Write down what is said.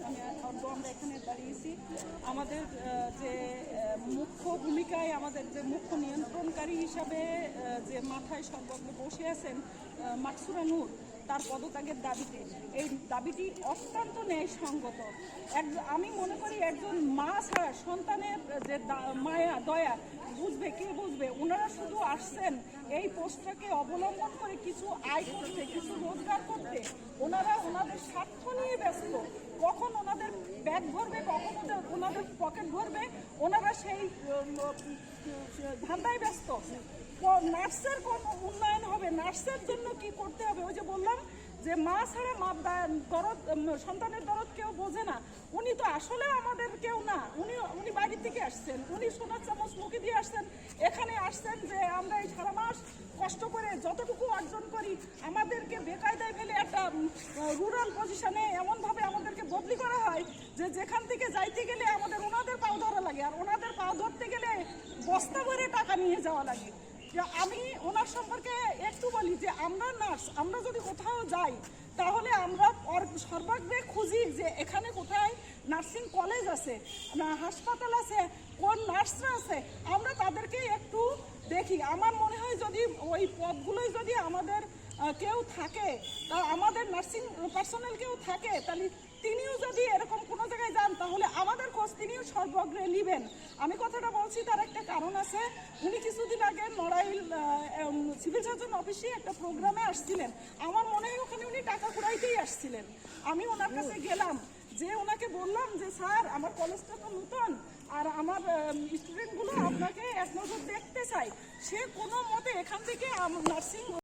আমরা এখানে দাঁড়িয়েছি আমাদের যে মুখ্য ভূমিকায় আমাদের যে মুখ্য নিয়ন্ত্রণকারী হিসাবে যে মাথায় সর্বগ্র বসে আছেন মাকসুরা নূর, তার পদত্যাগের দাবিতে। এই দাবিটি অত্যন্ত ন্যায়সঙ্গত। আমি মনে করি একজন মা ছাড়া সন্তানের যে মায়া দয়া বুঝবে, কে বুঝবে? ওনারা শুধু আসছেন এই পোস্টটাকে অবলম্বন করে কিছু আয় করতে, কিছু রোজগার করতে। ওনারা ওনাদের স্বার্থ নিয়ে ব্যস্ত। কখন ওনাদের ব্যাগ ভরবে, কখন ওনাদের পকেট ভরবে, ওনারা সেই ধান্দায় ব্যস্ত। নার্সের কোন উন্নয়ন হবে, নার্সের জন্য কি করতে হবে? ওই যে বললাম যে মা ছাড়া দরদ, সন্তানের দরদ কেউ বোঝে না। উনি তো আসলে আমাদের কেউ না, উনি বাইরে থেকে আসছেন, উনি সোনার চামচ মুখে দিয়ে আসছেন, এখানে আসছেন যে আমরা এই সারা মাস কষ্ট করে যতটুকু অর্জন করি আমাদেরকে বেকায়দায় ফেলে একটা রুরাল পজিশনে এমনভাবে আমাদেরকে বদলি করা হয় যে যেখান থেকে যাইতে গেলে আমাদের ওনাদের পাও ধরা লাগে, আর ওনাদের পাও ধরতে গেলে বস্তা ভরে টাকা নিয়ে যাওয়া লাগে। আমি ওনার সম্পর্কে একটু বলি যে আমরা নার্স, আমরা যদি কোথাও যাই তাহলে আমরা সর্বাগ্রে খুঁজি যে এখানে কোথায় নার্সিং কলেজ আছে, না হাসপাতাল আছে, কোন নার্সরা আছে, আমরা তাদেরকে একটু দেখি। আমার মনে হয় যদি ওই পদগুলোই যদি আমাদের কেউ থাকে, আমাদের নার্সিং পার্সোনাল কেউ থাকে, তাহলে তিনিও যদি এরকম কোনো জায়গায় যান তাহলে আমাদের খোঁজ তিনিও সর্বগ্রে নেবেন। আমি কথাটা বলছি তার একটা কারণ আছে। উনি কিছুদিন আগে নড়াইল সিভিল সার্জন অফিসে একটা প্রোগ্রামে আসছিলেন। আমার মনে হয় ওখানে উনি টাকা কুড়াইতেই আসছিলেন। আমি ওনার কাছে গেলাম, যে ওনাকে বললাম যে স্যার আমার কলেজটা তো নতুন, আর আমার স্টুডেন্টগুলো আপনাকে এক নজর দেখতে চাই। সে কোনো মতে এখান থেকে নার্সিং